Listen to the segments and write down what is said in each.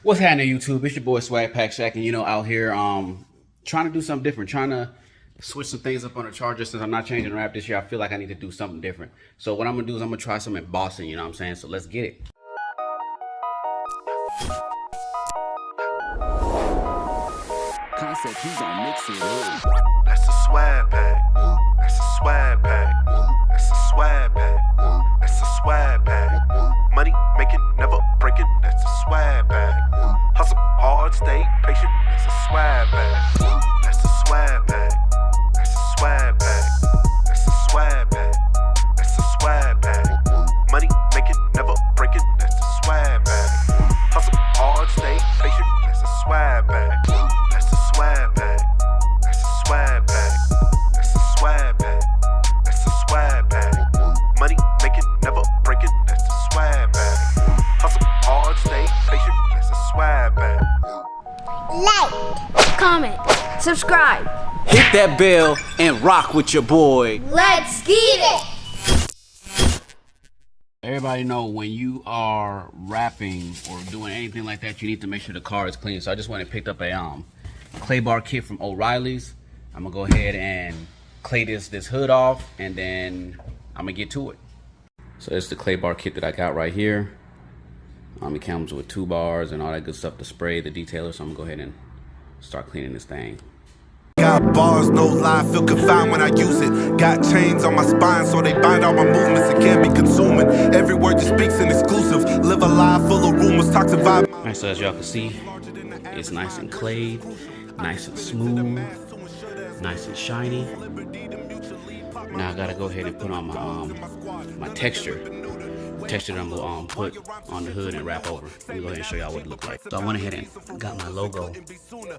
What's happening, YouTube? It's your boy Swag Pack Shack, and out here trying to do something different, trying to switch some things up on the charger. Since I'm not changing the wrap this year, I feel like I need to do something different. So what I'm gonna do is I'm gonna try some embossing, you know what I'm saying? So let's get it. Concept, he's on mix it. That's a swag pack. That's a swag pack. That's a swag pack. That's a swag pack. Money making, never breaking. That's a swag pack. Hustle hard, stay patient. That's a swag pack. That's a swag pack. That's a swag pack. That's a swag pack. That's a swag pack. Money making, never breaking. That's a swag pack. Hustle hard, stay patient. That's a swag pack. That's a swag pack. That's a swag pack. That's a swag pack. That's a swag pack. Money make it, never break it. That's a swag pack. Hustle hard, stay patient. That's a swag pack. Like, comment, subscribe. Hit that bell and rock with your boy. Let's get it. Everybody know when you are rapping or doing anything like that, you need to make sure the car is clean. So I just went and picked up a clay bar kit from O'Reilly's. I'm gonna go ahead and clay this hood off, and then I'm gonna get to it. So it's the clay bar kit that I got right here. It comes with 2 bars and all that good stuff to spray the detailer. So I'm gonna go ahead and start cleaning this thing. Got bars, no lie, feel confined when I use it. Got chains on my spine so they bind all my movements. It can't be consuming. Every word you speak's an exclusive. Live a lie full of rumors, toxic vibe. Alright, so as y'all can see, it's nice and clayed, nice and smooth, nice and shiny. Now I gotta go ahead and put on my texture that I'm gonna put on the hood and wrap over. Let me go ahead and show y'all what it looks like. So I went ahead and got my logo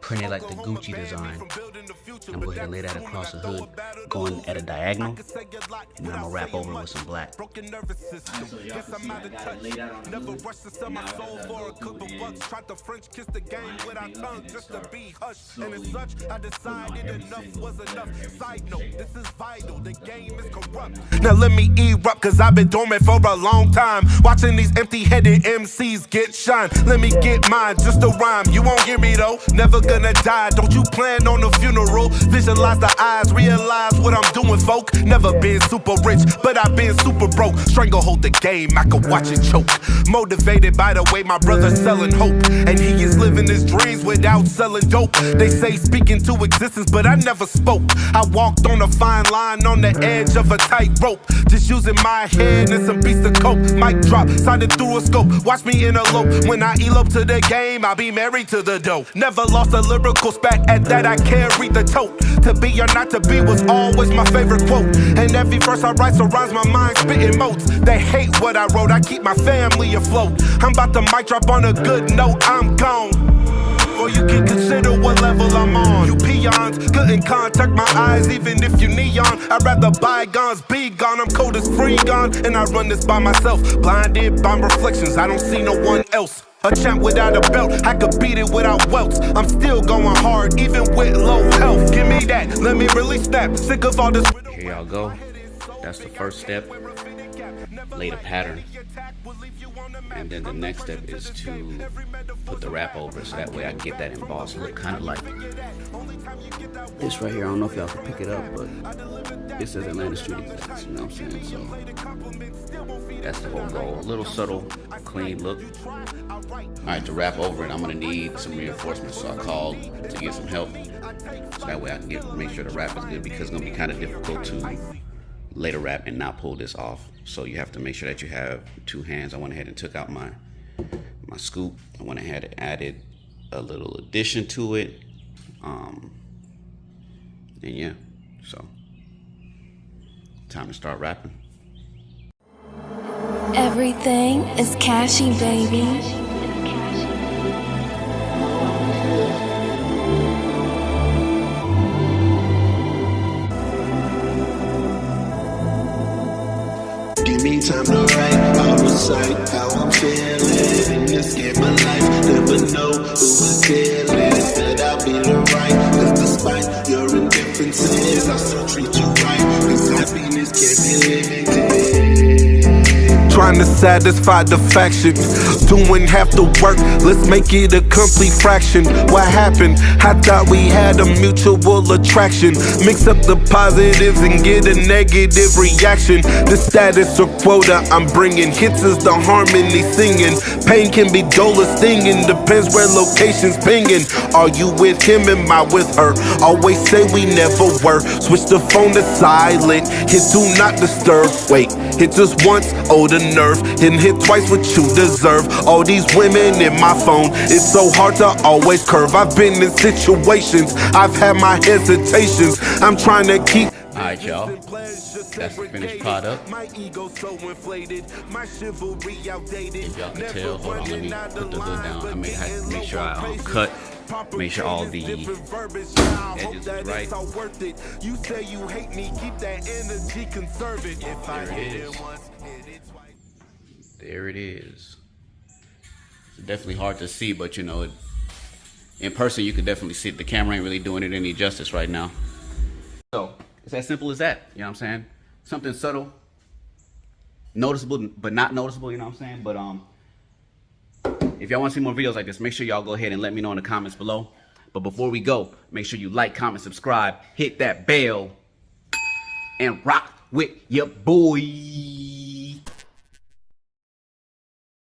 printed like the Gucci design. I'm gonna go ahead and lay that across the hood, going at a diagonal, and then I'm gonna wrap over with some black. So y'all can see I got it laid out on the hood. And now I gotta go through and line everything up. Slowly put my everything This is vital, the game is corrupt. Now let me erupt, cause I've been dormant for a long time. Watching these empty-headed MCs get shine. Let me get mine, just a rhyme. You won't hear me though, never gonna die. Don't you plan on a funeral? Visualize the eyes, realize what I'm doing, folk. Never been super rich, but I've been super broke. Stranglehold the game, I can watch it choke. Motivated by the way my brother's selling hope, and he is living his dreams without selling dope. They say speak into existence, but I never spoke. I walked on a fine line on the edge of a tightrope, just using my head and some beats of coke. Mic drop, sighted through a scope. Watch me interlope. When I elope to the game, I'll be married to the dope. Never lost a lyrical spat, at that I carry the tote. To be or not to be was always my favorite quote. And every verse I write surrounds my mind, spitting motes. They hate what I wrote, I keep my family afloat. I'm about to mic drop on a good note, I'm gone. Or you can consider what level I'm on. You peons couldn't contact my eyes even if you neon. I'd rather bygones be gone. I'm cold as freon, and I run this by myself. Blinded by reflections, I don't see no one else. A champ without a belt, I could beat it without welts. I'm still going hard, even with low health. Give me that, let me really snap. Sick of all this. Here y'all go. That's the first step. Lay the pattern. And then the next step is to put the wrap over, so that way I can get that embossed look, kind of like this right here. I don't know if y'all can pick it up, but it says Atlanta Street Exacts, you know what I'm saying? So that's the whole goal. A little subtle, clean look. Alright, to wrap over it, I'm gonna need some reinforcements, so I called to get some help, so that way I can make sure the wrap is good, because it's gonna be kind of difficult to lay the wrap and not pull this off. So you have to make sure that you have 2 hands. I went ahead and took out my scoop. I went ahead and added a little addition to it. And yeah, so time to start rapping. Everything is cashy, baby. Give me time to write, I'll recite how I'm feeling in this game of life. Never know who is killing, that I'll be the right. Cause despite your indifferences, I'll still treat you right. Cause happiness can't be limited. trying to satisfy the faction. Doing half the work, let's make it a complete fraction. What happened? I thought we had a mutual attraction. Mix up the positives and get a negative reaction. The status or quota I'm bringing, hits is the harmony singing. Pain can be dull or stinging, depends where location's pinging. Are you with him? Am I with her? Always say we never were. Switch the phone to silent, hit do not disturb. Wait, hit just once, oh the nerve. And hit twice what you deserve. All these women in my phone, it's so hard to always curve. I've been in situations, I've had my hesitations. I'm trying to keep. Alright, y'all. That's the finished product. If y'all can tell, hold on, let me put the hood down. I make sure I cut. Make sure all the edges is right. You say you hate me, keep that energy conservative. If I hit it once, hit it twice. There it is. It's definitely hard to see, but you know, in person you can definitely see it. The camera ain't really doing it any justice right now. So it's as simple as that. You know what I'm saying? Something subtle, noticeable, but not noticeable. You know what I'm saying? But if y'all want to see more videos like this, make sure y'all go ahead and let me know in the comments below. But before we go, make sure you like, comment, subscribe, hit that bell, and rock with your boy.